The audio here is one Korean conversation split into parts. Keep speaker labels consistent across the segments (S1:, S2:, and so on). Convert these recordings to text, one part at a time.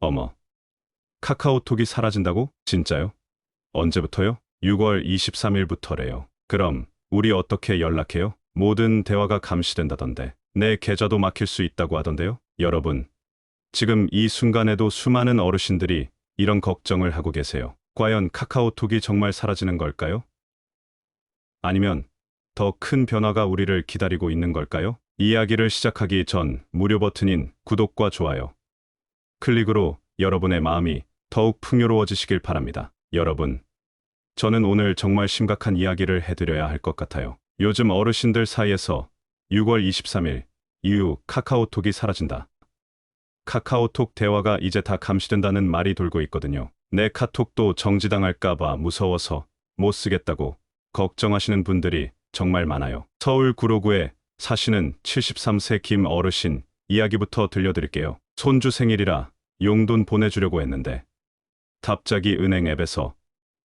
S1: 어머, 카카오톡이 사라진다고? 진짜요? 언제부터요? 6월 23일부터래요. 그럼 우리 어떻게 연락해요? 모든 대화가 감시된다던데. 내 계좌도 막힐 수 있다고 하던데요? 여러분, 지금 이 순간에도 수많은 어르신들이 이런 걱정을 하고 계세요. 과연 카카오톡이 정말 사라지는 걸까요? 아니면 더 큰 변화가 우리를 기다리고 있는 걸까요? 이야기를 시작하기 전 무료 버튼인 구독과 좋아요 클릭으로 여러분의 마음이 더욱 풍요로워지시길 바랍니다. 여러분, 저는 오늘 정말 심각한 이야기를 해드려야 할 것 같아요. 요즘 어르신들 사이에서 6월 23일 이후 카카오톡이 사라진다. 카카오톡 대화가 이제 다 감시된다는 말이 돌고 있거든요. 내 카톡도 정지당할까봐 무서워서 못 쓰겠다고 걱정하시는 분들이 정말 많아요. 서울 구로구에 사시는 73세 김 어르신 이야기부터 들려드릴게요. 손주 생일이라 용돈 보내주려고 했는데 갑자기 은행 앱에서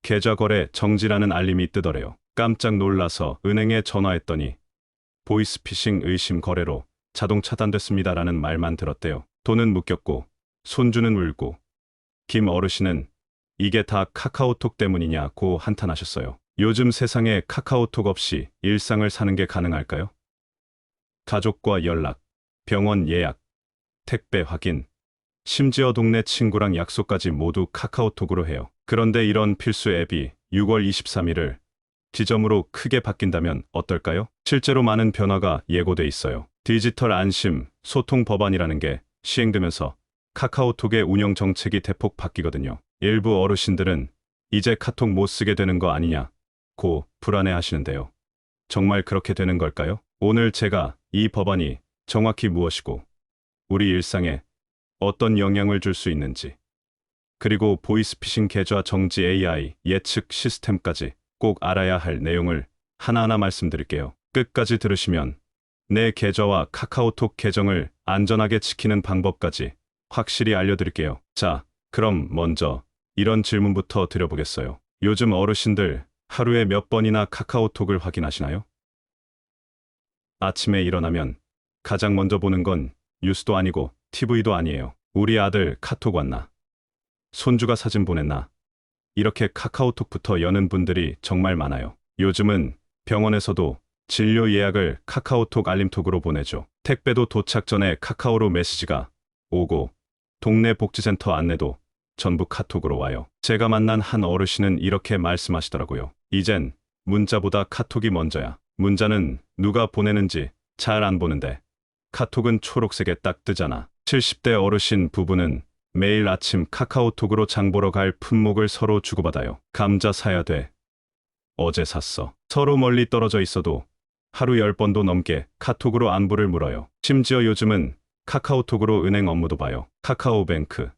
S1: 계좌 거래 정지라는 알림이 뜨더래요. 깜짝 놀라서 은행에 전화했더니 보이스피싱 의심 거래로 자동 차단됐습니다라는 말만 들었대요. 돈은 묶였고 손주는 울고 김 어르신은 이게 다 카카오톡 때문이냐고 한탄하셨어요. 요즘 세상에 카카오톡 없이 일상을 사는 게 가능할까요? 가족과 연락, 병원 예약, 택배 확인, 심지어 동네 친구랑 약속까지 모두 카카오톡으로 해요. 그런데 이런 필수 앱이 6월 23일을 지점으로 크게 바뀐다면 어떨까요? 실제로 많은 변화가 예고돼 있어요. 디지털 안심 소통 법안이라는 게 시행되면서 카카오톡의 운영 정책이 대폭 바뀌거든요. 일부 어르신들은 이제 카톡 못 쓰게 되는 거 아니냐고 불안해 하시는데요. 정말 그렇게 되는 걸까요? 오늘 제가 이 법안이 정확히 무엇이고 우리 일상에 어떤 영향을 줄 수 있는지, 그리고 보이스피싱 계좌 정지 AI 예측 시스템까지 꼭 알아야 할 내용을 하나하나 말씀드릴게요. 끝까지 들으시면 내 계좌와 카카오톡 계정을 안전하게 지키는 방법까지 확실히 알려드릴게요. 자, 그럼 먼저 이런 질문부터 드려보겠어요. 요즘 어르신들 하루에 몇 번이나 카카오톡을 확인하시나요? 아침에 일어나면 가장 먼저 보는 건 뉴스도 아니고 TV도 아니에요. 우리 아들 카톡 왔나? 손주가 사진 보냈나? 이렇게 카카오톡부터 여는 분들이 정말 많아요. 요즘은 병원에서도 진료 예약을 카카오톡 알림톡으로 보내죠. 택배도 도착 전에 카카오로 메시지가 오고 동네 복지센터 안내도 전부 카톡으로 와요. 제가 만난 한 어르신은 이렇게 말씀하시더라고요. 이젠 문자보다 카톡이 먼저야. 문자는 누가 보내는지 잘 안 보는데 카톡은 초록색에 딱 뜨잖아. 70대 어르신 부부는 매일 아침 카카오톡으로 장 보러 갈 품목을 서로 주고받아요. 감자 사야 돼. 어제 샀어. 서로 멀리 떨어져 있어도 하루 10번도 넘게 카톡으로 안부를 물어요. 심지어 요즘은 카카오톡으로 은행 업무도 봐요. 카카오뱅크,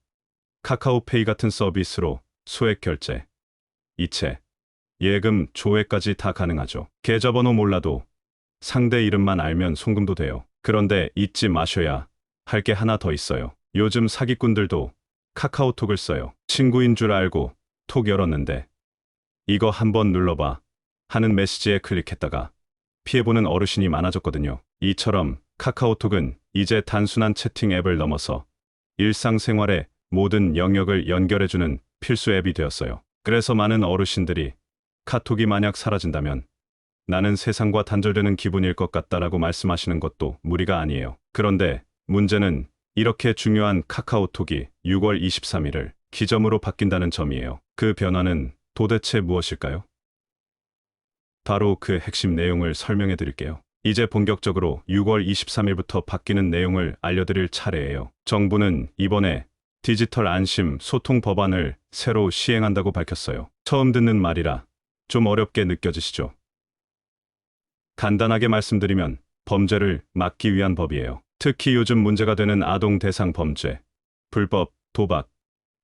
S1: 카카오페이 같은 서비스로 소액 결제, 이체, 예금, 조회까지 다 가능하죠. 계좌번호 몰라도 상대 이름만 알면 송금도 돼요. 그런데 잊지 마셔야 할 게 하나 더 있어요. 요즘 사기꾼들도 카카오톡을 써요. 친구인 줄 알고 톡 열었는데 이거 한번 눌러봐 하는 메시지에 클릭했다가 피해보는 어르신이 많아졌거든요. 이처럼 카카오톡은 이제 단순한 채팅 앱을 넘어서 일상생활의 모든 영역을 연결해주는 필수 앱이 되었어요. 그래서 많은 어르신들이 카톡이 만약 사라진다면 나는 세상과 단절되는 기분일 것 같다라고 말씀하시는 것도 무리가 아니에요. 그런데 문제는 이렇게 중요한 카카오톡이 6월 23일을 기점으로 바뀐다는 점이에요. 그 변화는 도대체 무엇일까요? 바로 그 핵심 내용을 설명해 드릴게요. 이제 본격적으로 6월 23일부터 바뀌는 내용을 알려드릴 차례예요. 정부는 이번에 디지털 안심 소통 법안을 새로 시행한다고 밝혔어요. 처음 듣는 말이라 좀 어렵게 느껴지시죠? 간단하게 말씀드리면 범죄를 막기 위한 법이에요. 특히 요즘 문제가 되는 아동 대상 범죄, 불법, 도박,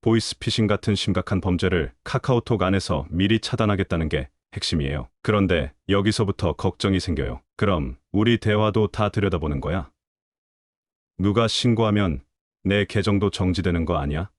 S1: 보이스피싱 같은 심각한 범죄를 카카오톡 안에서 미리 차단하겠다는 게 핵심이에요. 그런데 여기서부터 걱정이 생겨요. 그럼 우리 대화도 다 들여다보는 거야? 누가 신고하면 내 계정도 정지되는 거 아니야?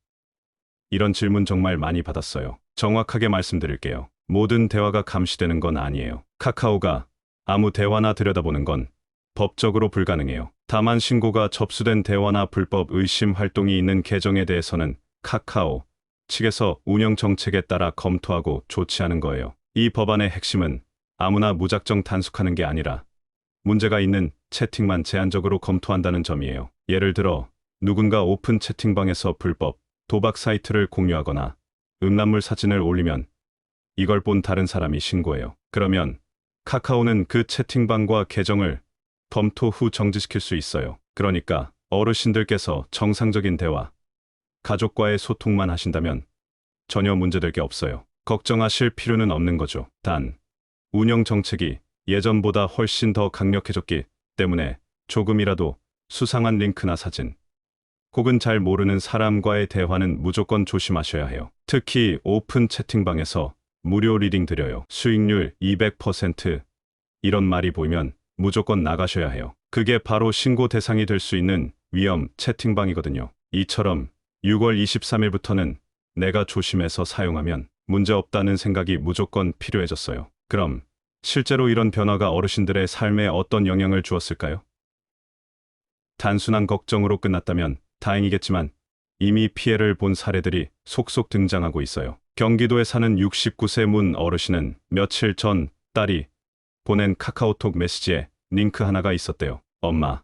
S1: 이런 질문 정말 많이 받았어요. 정확하게 말씀드릴게요. 모든 대화가 감시되는 건 아니에요. 카카오가 아무 대화나 들여다보는 건 법적으로 불가능해요. 다만 신고가 접수된 대화나 불법 의심 활동이 있는 계정에 대해서는 카카오 측에서 운영 정책에 따라 검토하고 조치하는 거예요. 이 법안의 핵심은 아무나 무작정 단속하는 게 아니라 문제가 있는 채팅만 제한적으로 검토한다는 점이에요. 예를 들어 누군가 오픈 채팅방에서 불법 도박 사이트를 공유하거나 음란물 사진을 올리면 이걸 본 다른 사람이 신고해요. 그러면 카카오는 그 채팅방과 계정을 검토 후 정지시킬 수 있어요. 그러니까 어르신들께서 정상적인 대화, 가족과의 소통만 하신다면 전혀 문제될 게 없어요. 걱정하실 필요는 없는 거죠. 단, 운영 정책이 예전보다 훨씬 더 강력해졌기 때문에 조금이라도 수상한 링크나 사진, 혹은 잘 모르는 사람과의 대화는 무조건 조심하셔야 해요. 특히 오픈 채팅방에서 무료 리딩 드려요. 수익률 200% 이런 말이 보이면 무조건 나가셔야 해요. 그게 바로 신고 대상이 될 수 있는 위험 채팅방이거든요. 이처럼 6월 23일부터는 내가 조심해서 사용하면 문제 없다는 생각이 무조건 필요해졌어요. 그럼 실제로 이런 변화가 어르신들의 삶에 어떤 영향을 주었을까요? 단순한 걱정으로 끝났다면 다행이겠지만 이미 피해를 본 사례들이 속속 등장하고 있어요. 경기도에 사는 69세 문 어르신은 며칠 전 딸이 보낸 카카오톡 메시지에 링크 하나가 있었대요. 엄마,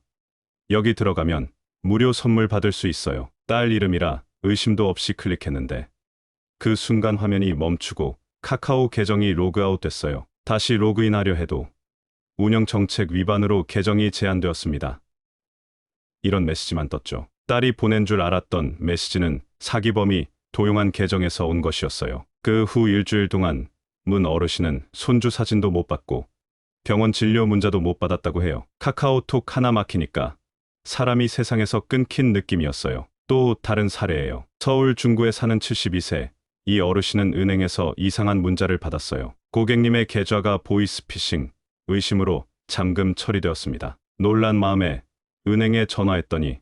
S1: 여기 들어가면 무료 선물 받을 수 있어요. 딸 이름이라 의심도 없이 클릭했는데 그 순간 화면이 멈추고 카카오 계정이 로그아웃 됐어요. 다시 로그인하려 해도 운영 정책 위반으로 계정이 제한되었습니다. 이런 메시지만 떴죠. 딸이 보낸 줄 알았던 메시지는 사기범이 도용한 계정에서 온 것이었어요. 그 후 일주일 동안 문 어르신은 손주 사진도 못 받고 병원 진료 문자도 못 받았다고 해요. 카카오톡 하나 막히니까 사람이 세상에서 끊긴 느낌이었어요. 또 다른 사례예요. 서울 중구에 사는 72세 이 어르신은 은행에서 이상한 문자를 받았어요. 고객님의 계좌가 보이스피싱 의심으로 잠금 처리되었습니다. 놀란 마음에 은행에 전화했더니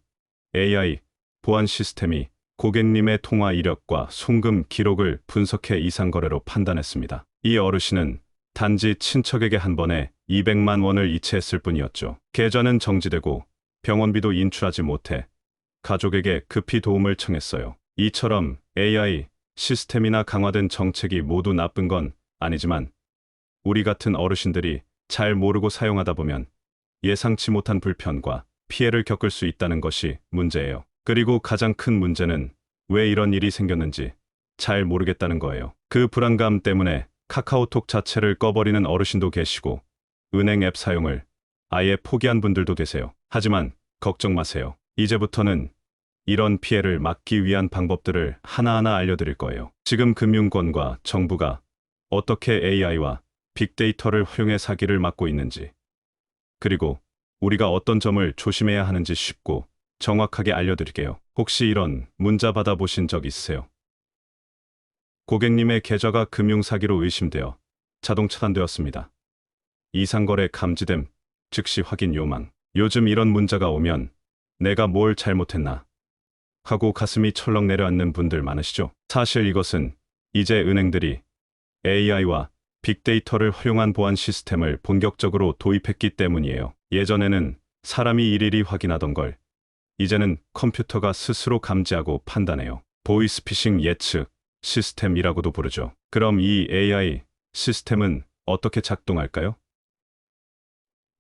S1: AI 보안 시스템이 고객님의 통화 이력과 송금 기록을 분석해 이상 거래로 판단했습니다. 이 어르신은 단지 친척에게 한 번에 200만 원을 이체했을 뿐이었죠. 계좌는 정지되고 병원비도 인출하지 못해 가족에게 급히 도움을 청했어요. 이처럼 AI 시스템이나 강화된 정책이 모두 나쁜 건 아니지만 우리 같은 어르신들이 잘 모르고 사용하다 보면 예상치 못한 불편과 피해를 겪을 수 있다는 것이 문제예요. 그리고 가장 큰 문제는 왜 이런 일이 생겼는지 잘 모르겠다는 거예요. 그 불안감 때문에 카카오톡 자체를 꺼버리는 어르신도 계시고 은행 앱 사용을 아예 포기한 분들도 계세요. 하지만 걱정 마세요. 이제부터는 이런 피해를 막기 위한 방법들을 하나하나 알려드릴 거예요. 지금 금융권과 정부가 어떻게 AI와 빅데이터를 활용해 사기를 막고 있는지, 그리고 우리가 어떤 점을 조심해야 하는지 쉽고 정확하게 알려드릴게요. 혹시 이런 문자 받아보신 적 있으세요? 고객님의 계좌가 금융사기로 의심되어 자동 차단되었습니다. 이상거래 감지됨, 즉시 확인 요망. 요즘 이런 문자가 오면 내가 뭘 잘못했나 하고 가슴이 철렁 내려앉는 분들 많으시죠? 사실 이것은 이제 은행들이 AI와 빅데이터를 활용한 보안 시스템을 본격적으로 도입했기 때문이에요. 예전에는 사람이 일일이 확인하던 걸 이제는 컴퓨터가 스스로 감지하고 판단해요. 보이스피싱 예측 시스템이라고도 부르죠. 그럼 이 AI 시스템은 어떻게 작동할까요?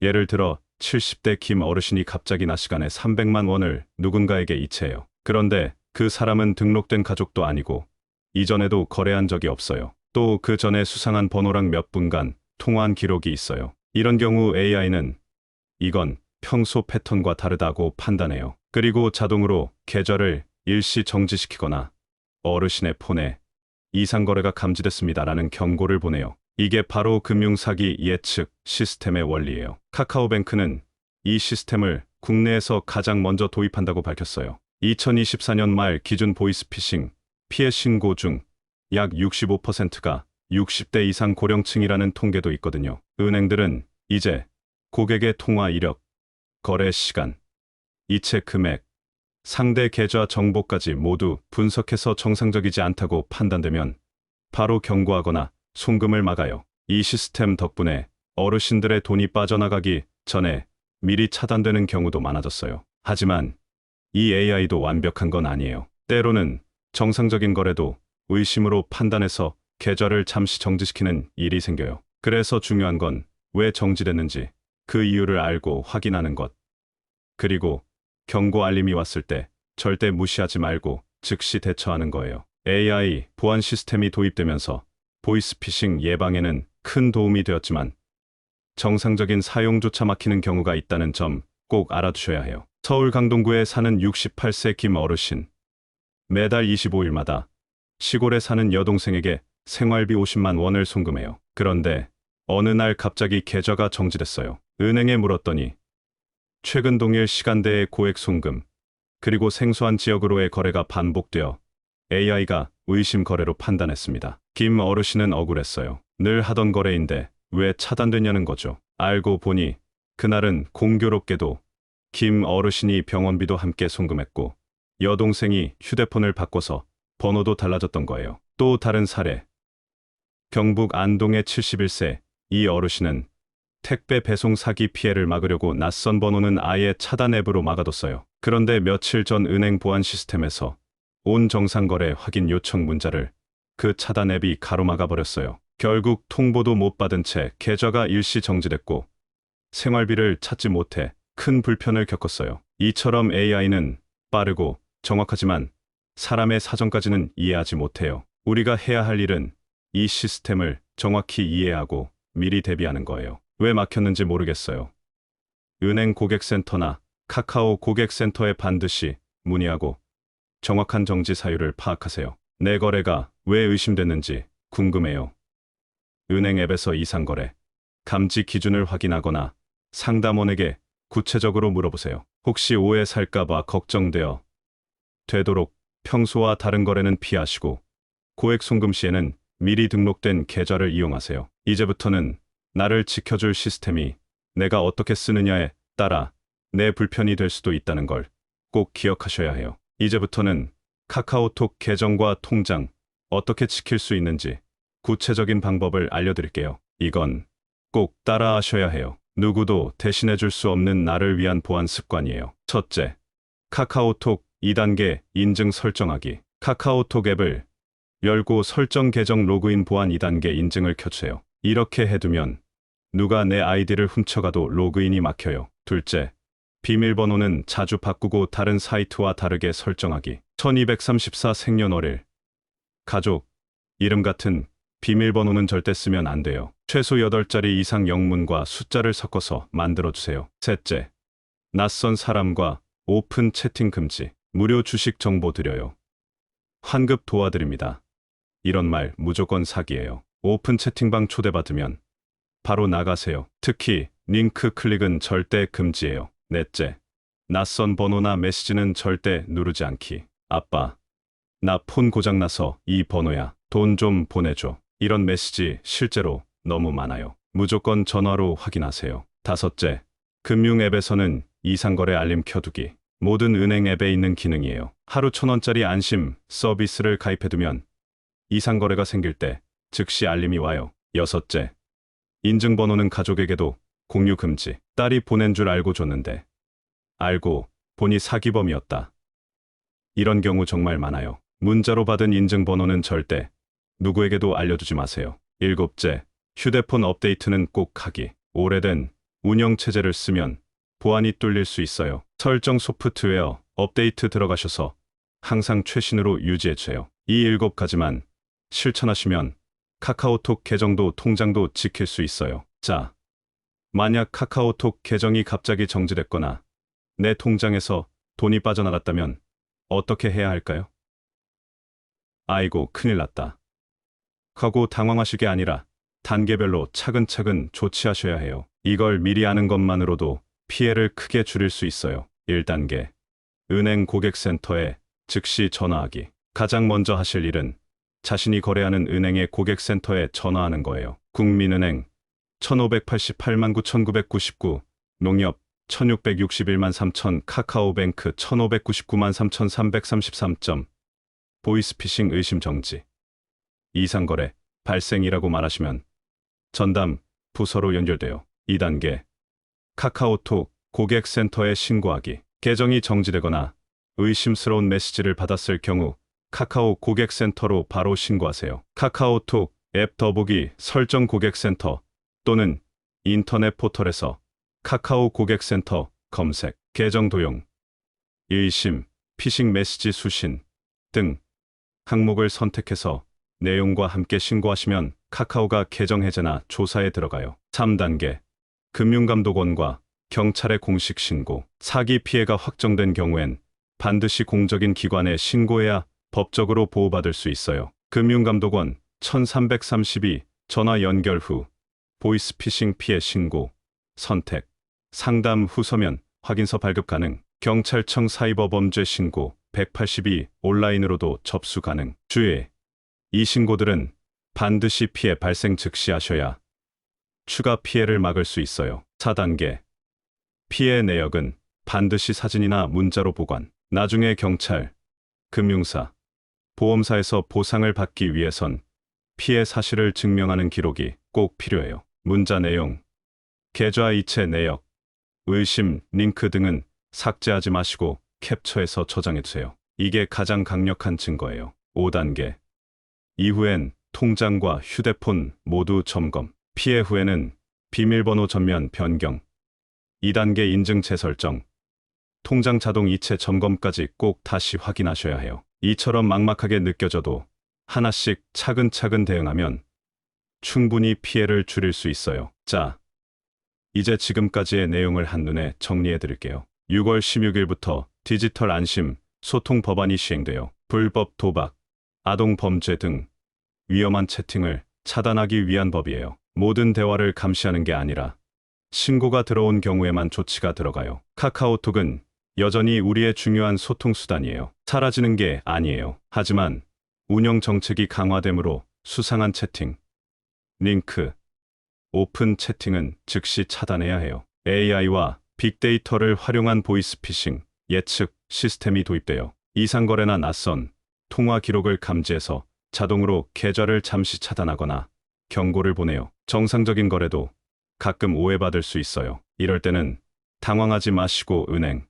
S1: 예를 들어 70대 김 어르신이 갑자기 낮 시간에 300만 원을 누군가에게 이체해요. 그런데 그 사람은 등록된 가족도 아니고 이전에도 거래한 적이 없어요. 또 그 전에 수상한 번호랑 몇 분간 통화한 기록이 있어요. 이런 경우 AI는 이건 평소 패턴과 다르다고 판단해요. 그리고 자동으로 계좌를 일시 정지시키거나 어르신의 폰에 이상거래가 감지됐습니다라는 경고를 보내요. 이게 바로 금융사기 예측 시스템의 원리예요. 카카오뱅크는 이 시스템을 국내에서 가장 먼저 도입한다고 밝혔어요. 2024년 말 기준 보이스피싱 피해 신고 중 약 65%가 60대 이상 고령층이라는 통계도 있거든요. 은행들은 이제 고객의 통화 이력, 거래 시간, 이체 금액, 상대 계좌 정보까지 모두 분석해서 정상적이지 않다고 판단되면 바로 경고하거나 송금을 막아요. 이 시스템 덕분에 어르신들의 돈이 빠져나가기 전에 미리 차단되는 경우도 많아졌어요. 하지만 이 AI도 완벽한 건 아니에요. 때로는 정상적인 거래도 의심으로 판단해서 계좌를 잠시 정지시키는 일이 생겨요. 그래서 중요한 건 왜 정지됐는지 그 이유를 알고 확인하는 것. 그리고 경고 알림이 왔을 때 절대 무시하지 말고 즉시 대처하는 거예요. AI 보안 시스템이 도입되면서 보이스피싱 예방에는 큰 도움이 되었지만 정상적인 사용조차 막히는 경우가 있다는 점 꼭 알아두셔야 해요. 서울 강동구에 사는 68세 김 어르신. 매달 25일마다 시골에 사는 여동생에게 생활비 50만 원을 송금해요. 그런데 어느 날 갑자기 계좌가 정지됐어요. 은행에 물었더니 최근 동일 시간대의 고액 송금, 그리고 생소한 지역으로의 거래가 반복되어 AI가 의심 거래로 판단했습니다. 김 어르신은 억울했어요. 늘 하던 거래인데 왜 차단됐냐는 거죠. 알고 보니 그날은 공교롭게도 김 어르신이 병원비도 함께 송금했고 여동생이 휴대폰을 바꿔서 번호도 달라졌던 거예요. 또 다른 사례. 경북 안동의 71세 이 어르신은 택배 배송 사기 피해를 막으려고 낯선 번호는 아예 차단 앱으로 막아뒀어요. 그런데 며칠 전 은행 보안 시스템에서 온 정상거래 확인 요청 문자를 그 차단 앱이 가로막아 버렸어요. 결국 통보도 못 받은 채 계좌가 일시 정지됐고 생활비를 찾지 못해 큰 불편을 겪었어요. 이처럼 AI는 빠르고 정확하지만 사람의 사정까지는 이해하지 못해요. 우리가 해야 할 일은 이 시스템을 정확히 이해하고 미리 대비하는 거예요. 왜 막혔는지 모르겠어요. 은행 고객센터나 카카오 고객센터에 반드시 문의하고 정확한 정지 사유를 파악하세요. 내 거래가 왜 의심됐는지 궁금해요. 은행 앱에서 이상 거래, 감지 기준을 확인하거나 상담원에게 구체적으로 물어보세요. 혹시 오해 살까봐 걱정되어 되도록 평소와 다른 거래는 피하시고 고액 송금 시에는 미리 등록된 계좌를 이용하세요. 이제부터는 나를 지켜줄 시스템이 내가 어떻게 쓰느냐에 따라 내 불편이 될 수도 있다는 걸 꼭 기억하셔야 해요. 이제부터는 카카오톡 계정과 통장 어떻게 지킬 수 있는지 구체적인 방법을 알려드릴게요. 이건 꼭 따라하셔야 해요. 누구도 대신해줄 수 없는 나를 위한 보안 습관이에요. 첫째, 카카오톡 2단계 인증 설정하기. 카카오톡 앱을 열고 설정 계정 로그인 보안 2단계 인증을 켜주세요. 이렇게 해두면 누가 내 아이디를 훔쳐가도 로그인이 막혀요. 둘째, 비밀번호는 자주 바꾸고 다른 사이트와 다르게 설정하기. 1234 생년월일, 가족, 이름 같은 비밀번호는 절대 쓰면 안 돼요. 최소 8자리 이상 영문과 숫자를 섞어서 만들어주세요. 셋째, 낯선 사람과 오픈 채팅 금지. 무료 주식 정보 드려요. 환급 도와드립니다. 이런 말 무조건 사기예요. 오픈 채팅방 초대받으면 바로 나가세요. 특히 링크 클릭은 절대 금지예요. 넷째, 낯선 번호나 메시지는 절대 누르지 않기. 아빠, 나 폰 고장나서 이 번호야. 돈 좀 보내줘. 이런 메시지 실제로 너무 많아요. 무조건 전화로 확인하세요. 다섯째, 금융 앱에서는 이상거래 알림 켜두기. 모든 은행 앱에 있는 기능이에요. 하루 1,000원짜리 안심 서비스를 가입해두면 이상거래가 생길 때 즉시 알림이 와요. 여섯째, 인증번호는 가족에게도 공유 금지. 딸이 보낸 줄 알고 줬는데 알고 보니 사기범이었다. 이런 경우 정말 많아요. 문자로 받은 인증번호는 절대 누구에게도 알려두지 마세요. 일곱째, 휴대폰 업데이트는 꼭 하기. 오래된 운영체제를 쓰면 보안이 뚫릴 수 있어요. 설정 소프트웨어 업데이트 들어가셔서 항상 최신으로 유지해주세요. 이 7가지만 실천하시면 카카오톡 계정도 통장도 지킬 수 있어요. 자, 만약 카카오톡 계정이 갑자기 정지됐거나 내 통장에서 돈이 빠져나갔다면 어떻게 해야 할까요? 아이고, 큰일 났다 하고 당황하실 게 아니라 단계별로 차근차근 조치하셔야 해요. 이걸 미리 아는 것만으로도 피해를 크게 줄일 수 있어요. 1단계, 은행 고객센터에 즉시 전화하기. 가장 먼저 하실 일은 자신이 거래하는 은행의 고객센터에 전화하는 거예요. 국민은행 1588만 9999, 농협 1661만 3000, 카카오뱅크 1599만 3333점. 보이스피싱 의심 정지. 이상거래 발생이라고 말하시면 전담 부서로 연결돼요. 2단계, 카카오톡 고객센터에 신고하기. 계정이 정지되거나 의심스러운 메시지를 받았을 경우 카카오 고객센터로 바로 신고하세요. 카카오톡 앱 더보기 설정 고객센터 또는 인터넷 포털에서 카카오 고객센터 검색, 계정 도용, 의심, 피싱 메시지 수신 등 항목을 선택해서 내용과 함께 신고하시면 카카오가 계정 해제나 조사에 들어가요. 3단계 금융감독원과 경찰에 공식 신고. 사기 피해가 확정된 경우엔 반드시 공적인 기관에 신고해야 법적으로 보호받을 수 있어요. 금융감독원 1332 전화 연결 후 보이스피싱 피해 신고 선택, 상담 후 서면 확인서 발급 가능. 경찰청 사이버범죄 신고 182 온라인으로도 접수 가능. 주의! 이 신고들은 반드시 피해 발생 즉시 하셔야 추가 피해를 막을 수 있어요. 4단계 피해 내역은 반드시 사진이나 문자로 보관. 나중에 경찰, 금융사, 보험사에서 보상을 받기 위해선 피해 사실을 증명하는 기록이 꼭 필요해요. 문자 내용, 계좌 이체 내역, 의심, 링크 등은 삭제하지 마시고 캡처해서 저장해두세요. 이게 가장 강력한 증거예요. 5단계 이후엔 통장과 휴대폰 모두 점검. 피해 후에는 비밀번호 전면 변경, 2단계 인증 재설정, 통장 자동 이체 점검까지 꼭 다시 확인하셔야 해요. 이처럼 막막하게 느껴져도 하나씩 차근차근 대응하면 충분히 피해를 줄일 수 있어요. 자, 이제 지금까지의 내용을 한눈에 정리해 드릴게요. 6월 16일부터 디지털 안심 소통 법안이 시행되어 불법 도박, 아동 범죄 등 위험한 채팅을 차단하기 위한 법이에요. 모든 대화를 감시하는 게 아니라 신고가 들어온 경우에만 조치가 들어가요. 카카오톡은 여전히 우리의 중요한 소통 수단이에요. 사라지는 게 아니에요. 하지만 운영 정책이 강화되므로 수상한 채팅, 링크, 오픈 채팅은 즉시 차단해야 해요. AI와 빅데이터를 활용한 보이스피싱 예측 시스템이 도입되어 이상거래나 낯선 통화 기록을 감지해서 자동으로 계좌를 잠시 차단하거나 경고를 보내요. 정상적인 거래도 가끔 오해받을 수 있어요. 이럴 때는 당황하지 마시고 은행,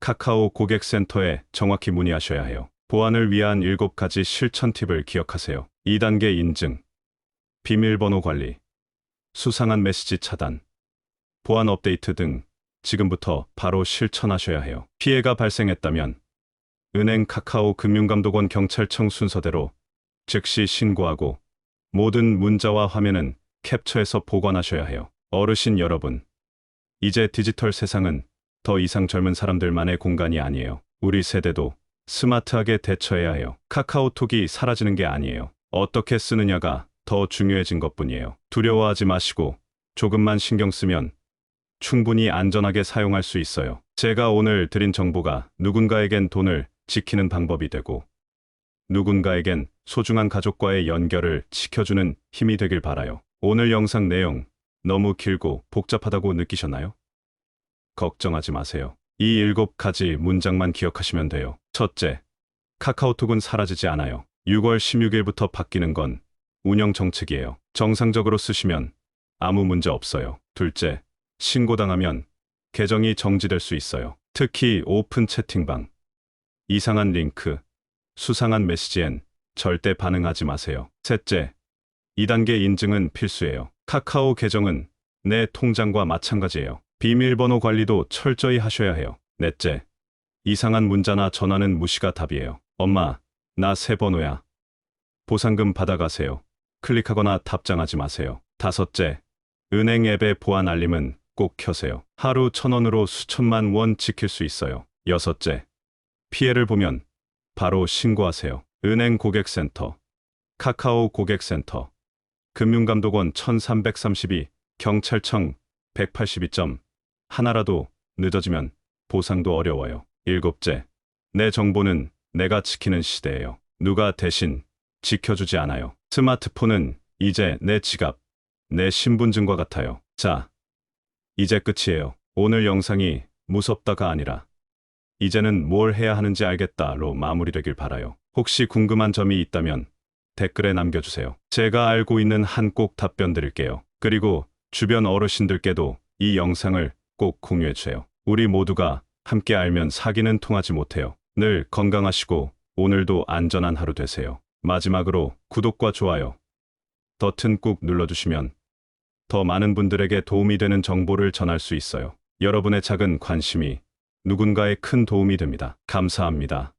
S1: 카카오 고객센터에 정확히 문의하셔야 해요. 보안을 위한 7가지 실천 팁을 기억하세요. 2단계 인증, 비밀번호 관리, 수상한 메시지 차단, 보안 업데이트 등 지금부터 바로 실천하셔야 해요. 피해가 발생했다면 은행, 카카오, 금융감독원, 경찰청 순서대로 즉시 신고하고 모든 문자와 화면은 캡처해서 보관하셔야 해요. 어르신 여러분, 이제 디지털 세상은 더 이상 젊은 사람들만의 공간이 아니에요. 우리 세대도 스마트하게 대처해야 해요. 카카오톡이 사라지는 게 아니에요. 어떻게 쓰느냐가 더 중요해진 것뿐이에요. 두려워하지 마시고 조금만 신경 쓰면 충분히 안전하게 사용할 수 있어요. 제가 오늘 드린 정보가 누군가에겐 돈을 지키는 방법이 되고 누군가에겐 소중한 가족과의 연결을 지켜주는 힘이 되길 바라요. 오늘 영상 내용 너무 길고 복잡하다고 느끼셨나요? 걱정하지 마세요. 이 7가지 문장만 기억하시면 돼요. 첫째, 카카오톡은 사라지지 않아요. 6월 16일부터 바뀌는 건 운영 정책이에요. 정상적으로 쓰시면 아무 문제 없어요. 둘째, 신고당하면 계정이 정지될 수 있어요. 특히 오픈 채팅방, 이상한 링크, 수상한 메시지엔 절대 반응하지 마세요. 셋째, 2단계 인증은 필수예요. 카카오 계정은 내 통장과 마찬가지예요. 비밀번호 관리도 철저히 하셔야 해요. 넷째, 이상한 문자나 전화는 무시가 답이에요. 엄마, 나 새 번호야. 보상금 받아가세요. 클릭하거나 답장하지 마세요. 다섯째, 은행 앱의 보안 알림은 꼭 켜세요. 하루 1,000원으로 수천만 원 지킬 수 있어요. 여섯째, 피해를 보면 바로 신고하세요. 은행 고객센터, 카카오 고객센터, 금융감독원 1332, 경찰청 182점. 하나라도 늦어지면 보상도 어려워요. 일곱째, 내 정보는 내가 지키는 시대예요. 누가 대신 지켜주지 않아요. 스마트폰은 이제 내 지갑, 내 신분증과 같아요. 자, 이제 끝이에요. 오늘 영상이 무섭다가 아니라 이제는 뭘 해야 하는지 알겠다로 마무리되길 바라요. 혹시 궁금한 점이 있다면 댓글에 남겨주세요. 제가 알고 있는 한 꼭 답변 드릴게요. 그리고 주변 어르신들께도 이 영상을 꼭 공유해주세요. 우리 모두가 함께 알면 사기는 통하지 못해요. 늘 건강하시고 오늘도 안전한 하루 되세요. 마지막으로 구독과 좋아요 버튼 꾹 눌러주시면 더 많은 분들에게 도움이 되는 정보를 전할 수 있어요. 여러분의 작은 관심이 누군가에 큰 도움이 됩니다. 감사합니다.